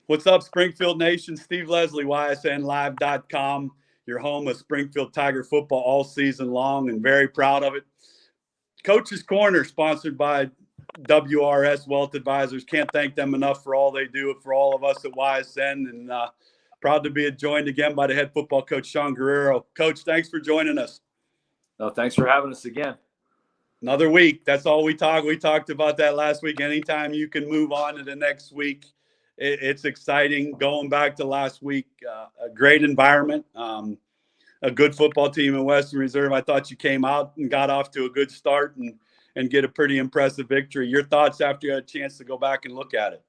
What's up, Springfield Nation? Steve Leslie, YSNLive.com. Your home of Springfield Tiger football all season long, and very proud of it. Coach's Corner, sponsored by WRS Wealth Advisors. Can't thank them enough for all they do for all of us at YSN, and proud to be joined again by the head football coach, Sean Guerriero. Coach, thanks for joining us. No, thanks for having us again. Another week. That's all we talked. We talked about that last week. Anytime you can move on to the next week, it's exciting. Going back to last week, a great environment, a good football team in Western Reserve. I thought you came out and got off to a good start and get a pretty impressive victory. Your thoughts after you had a chance to go back and look at it?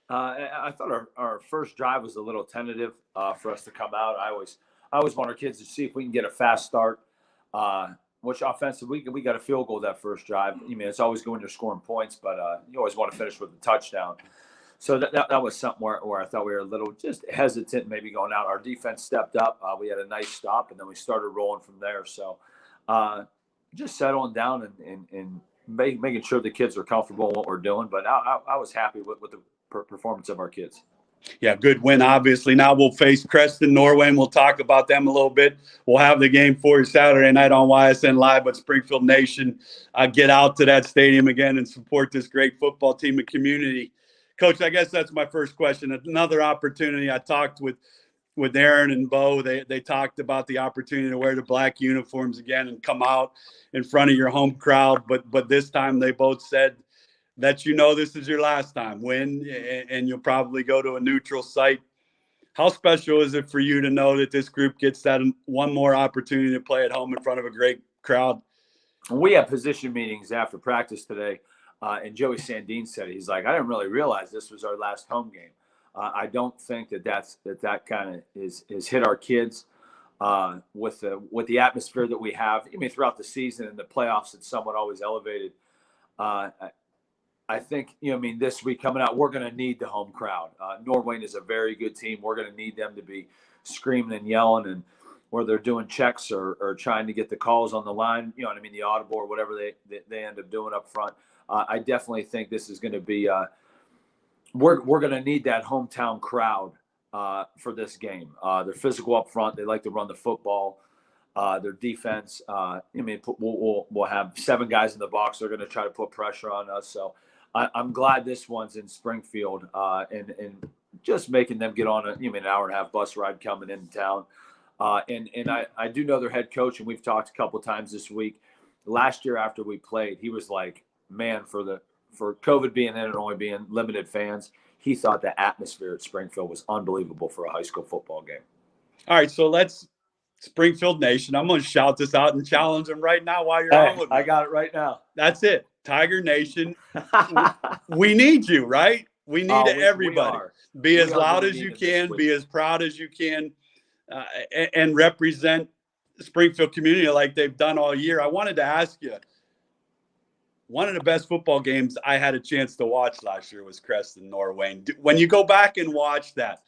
I thought our first drive was a little tentative for us to come out. I always want our kids to see if we can get a fast start. Which offensive we got a field goal that first drive. I mean, it's always going to scoring points, but you always want to finish with a touchdown. So that was something where I thought we were a little just hesitant, maybe going out. Our defense stepped up. We had a nice stop, and then we started rolling from there. So just settling down and making sure the kids are comfortable in what we're doing. But I was happy with the performance of our kids. Yeah, good win, obviously. Now we'll face Creston Norwayne. We'll talk about them a little bit. We'll have the game for you Saturday night on YSN Live, but Springfield Nation, get out to that stadium again and support this great football team and community. Coach, I guess that's my first question. Another opportunity. I talked with Aaron and Bo. They talked about the opportunity to wear the black uniforms again and come out in front of your home crowd. But this time they both said that this is your last time win, and you'll probably go to a neutral site. How special is it for you to know that this group gets that one more opportunity to play at home in front of a great crowd? We had position meetings after practice today, and Joey Sandine said, he's like, I didn't really realize this was our last home game. I don't think that kind of is hit our kids with the atmosphere that we have. I mean, throughout the season and the playoffs, it's somewhat always elevated. I think, this week coming out, we're going to need the home crowd. Norwayne is a very good team. We're going to need them to be screaming and yelling, and where they're doing checks or trying to get the calls on the line, the audible or whatever they end up doing up front. I definitely think this is going to be we're going to need that hometown crowd for this game. They're physical up front. They like to run the football. Their defense, we'll have 7 guys in the box. They're going to try to put pressure on us. So I'm glad this one's in Springfield and just making them get on an hour and a half bus ride coming into town. And I do know their head coach, and we've talked a couple of times this week. Last year after we played, he was like, man, for COVID being in and only being limited fans, he thought the atmosphere at Springfield was unbelievable for a high school football game. All right, so let's Springfield Nation. I'm going to shout this out and challenge them right now while you're on with me. I got it right now. That's it. Tiger Nation. We need you, right? We need everybody. Be as loud as you can, be as proud as you can, and represent the Springfield community like they've done all year. I wanted to ask you, one of the best football games I had a chance to watch last year was Creston Norwayne. When you go back and watch that,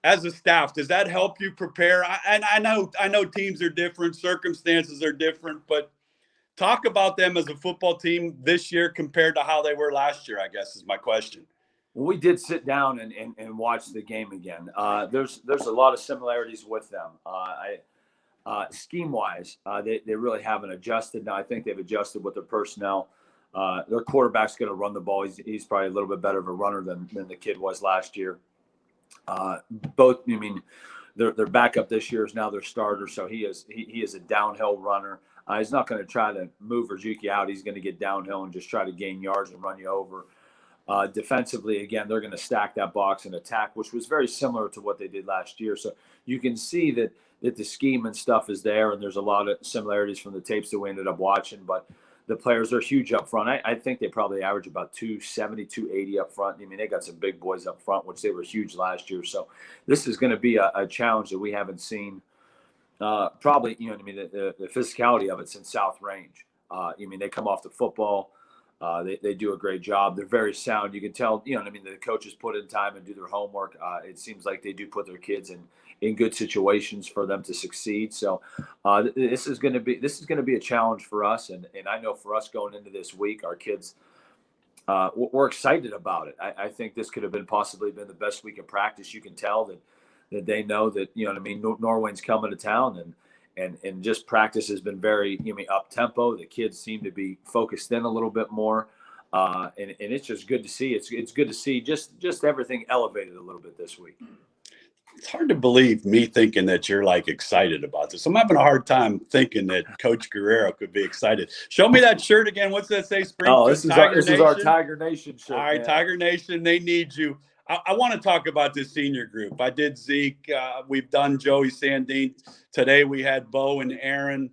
as a staff, does that help you prepare? And I know teams are different, circumstances are different, but talk about them as a football team this year compared to how they were last year, I guess is my question. Well, we did sit down and watch the game again. There's a lot of similarities with them. Scheme-wise, they really haven't adjusted. Now, I think they've adjusted with their personnel. Their quarterback's going to run the ball. He's probably a little bit better of a runner than the kid was last year. Their backup this year is now their starter, so he is a downhill runner. He's not going to try to move or juke you out. He's going to get downhill and just try to gain yards and run you over. Defensively, again, they're going to stack that box and attack, which was very similar to what they did last year. So you can see that the scheme and stuff is there, and there's a lot of similarities from the tapes that we ended up watching. But the players are huge up front. I think they probably average about 270, 280 up front. I mean, they got some big boys up front, which they were huge last year. So this is going to be a challenge that we haven't seen. Probably, the physicality of it since South Range. They come off the football. They do a great job. They're very sound. You can tell, the coaches put in time and do their homework. It seems like they do put their kids in good situations for them to succeed. So this is going to be a challenge for us. And I know for us going into this week, our kids, we're excited about it. I think this could have possibly been the best week of practice. You can tell that they know that, you know what I mean, Norwayne's coming to town, and just practice has been very, up tempo. The kids seem to be focused in a little bit more. And it's just good to see. It's good to see just everything elevated a little bit this week. It's hard to believe me thinking that you're like excited about this. I'm having a hard time thinking that Coach Guerriero could be excited. Show me that shirt again. What's that say? Springfield This is our Tiger Nation shirt. All right, man. Tiger Nation, they need you. I want to talk about this senior group. I did Zeke. We've done Joey Sandine. Today we had Bo and Aaron.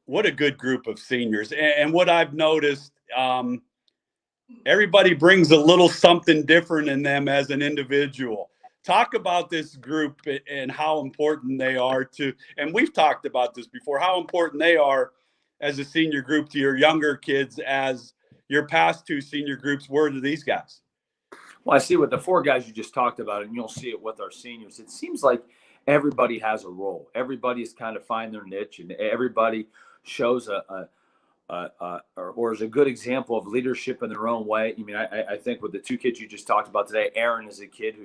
What a good group of seniors. And what I've noticed, everybody brings a little something different in them as an individual. Talk about this group and how important they are to, and we've talked about this before, how important they are as a senior group to your younger kids as your past two senior groups were to these guys. Well, I see with the four guys you just talked about, and you'll see it with our seniors. It seems like everybody has a role. Everybody's kind of find their niche, and everybody shows or is a good example of leadership in their own way. I think with the two kids you just talked about today, Aaron is a kid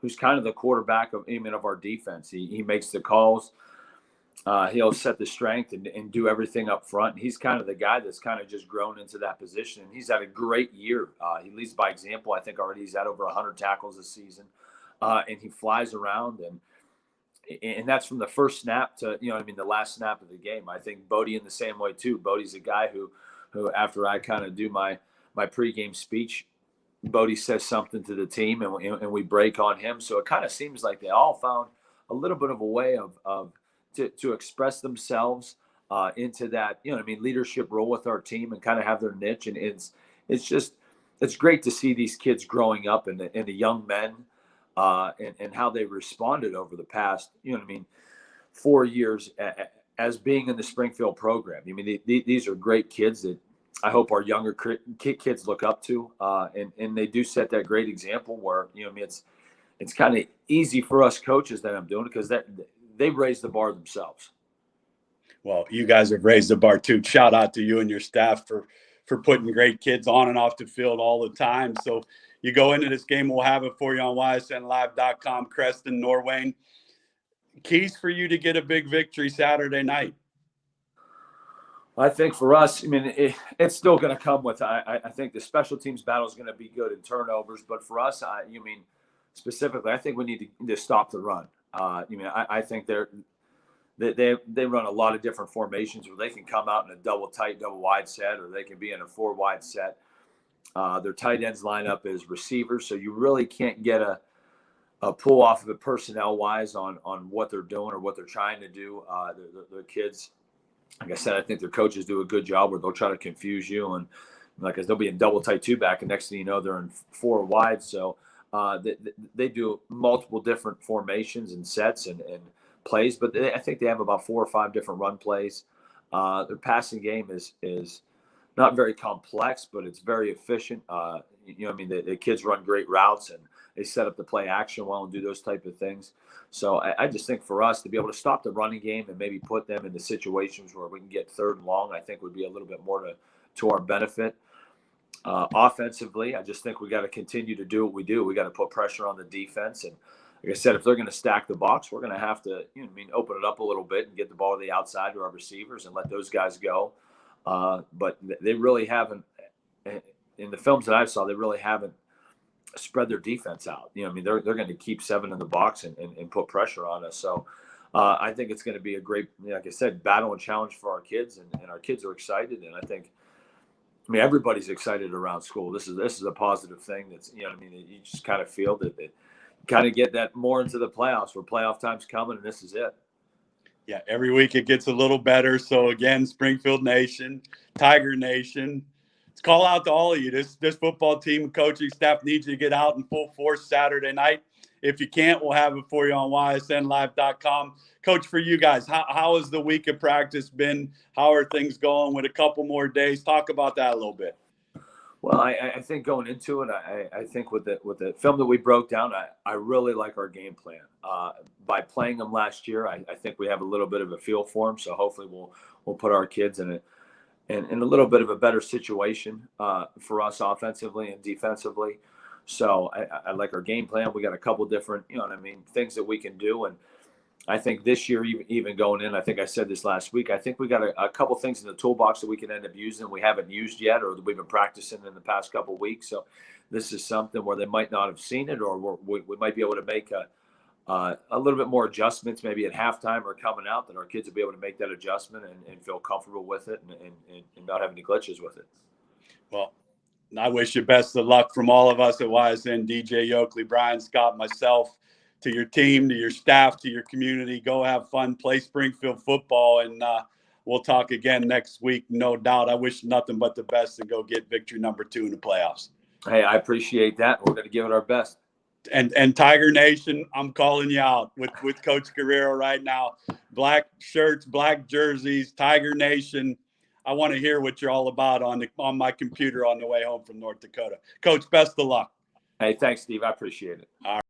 who's kind of the quarterback of our defense. He makes the calls. He'll set the strength and do everything up front. He's kind of the guy that's kind of just grown into that position. And he's had a great year. He leads by example. I think already he's had over 100 tackles this season. And he flies around, and that's from the first snap to, the last snap of the game. I think Bodie in the same way too. Bodie's a guy who after I kind of do my pregame speech, Bodie says something to the team and we break on him. So it kind of seems like they all found a little bit of a way to express themselves into that, leadership role with our team and kind of have their niche. And it's great to see these kids growing up and the young men and how they responded over the past, 4 years as being in the Springfield program. These are great kids that I hope our younger kids look up to, and they do set that great example where, it's kind of easy for us coaches that I'm doing because they've raised the bar themselves. Well, you guys have raised the bar too. Shout out to you and your staff for putting great kids on and off the field all the time. So you go into this game, we'll have it for you on ysnlive.com. Creston Norwayne, keys for you to get a big victory Saturday night. I think for us, it's still going to come with, I think the special teams battle is going to be good in turnovers. But for us, specifically, I think we need to stop the run. I think they run a lot of different formations where they can come out in a double tight, double wide set, or they can be in a 4 wide set. Their tight ends line up as receivers, so you really can't get a pull off of it personnel wise on what they're doing or what they're trying to do. The kids, like I said, I think their coaches do a good job where they'll try to confuse you, and like they'll be in double tight 2 back, and next thing you know, they're in 4 wide. So they do multiple different formations and sets and plays, but I think they have about 4 or 5 different run plays. Their passing game is not very complex, but it's very efficient. The kids run great routes and they set up the play action well and do those type of things. So I just think for us to be able to stop the running game and maybe put them into situations where we can get 3rd and long, I think would be a little bit more to our benefit. Offensively, I just think we got to continue to do what we do. We got to put pressure on the defense. And like I said, if they're going to stack the box, we're going to have to, open it up a little bit and get the ball to the outside to our receivers and let those guys go. But they really haven't, in the films that I saw, they really haven't spread their defense out. They're going to keep 7 in the box and put pressure on us. So I think it's going to be a great, like I said, battle and challenge for our kids, and our kids are excited. And I think, everybody's excited around school. This is a positive thing. That's, you just kind of feel that kind of get that more into the playoffs where playoff time's coming, and this is it. Yeah, every week it gets a little better. So again, Springfield Nation, Tiger Nation, let's call out to all of you. This football team and coaching staff needs you to get out in full force Saturday night. If you can't, we'll have it for you on ysnlive.com. Coach, for you guys, how has the week of practice been? How are things going with a couple more days? Talk about that a little bit. Well, I think going into it, I think with the film that we broke down, I really like our game plan. By playing them last year, I think we have a little bit of a feel for them. So hopefully we'll put our kids in in a little bit of a better situation for us offensively and defensively. So I like our game plan. We got a couple different, you know what I mean, things that we can do. And I think this year, even going in, I think I said this last week, I think we got a couple things in the toolbox that we can end up using we haven't used yet, or that we've been practicing in the past couple of weeks. So this is something where they might not have seen it, or we might be able to make a little bit more adjustments maybe at halftime or coming out, that our kids will be able to make that adjustment and feel comfortable with it and not have any glitches with it. Well, I wish you best of luck from all of us at YSN, DJ Yoakley, Brian, Scott, myself, to your team, to your staff, to your community. Go have fun, play Springfield football, and we'll talk again next week, no doubt. I wish nothing but the best and go get victory number 2 in the playoffs. Hey, I appreciate that. We're going to give it our best. And Tiger Nation, I'm calling you out with Coach Guerriero right now. Black shirts, black jerseys, Tiger Nation. I want to hear what you're all about on my computer on the way home from North Dakota. Coach, best of luck. Hey, thanks, Steve. I appreciate it. All right.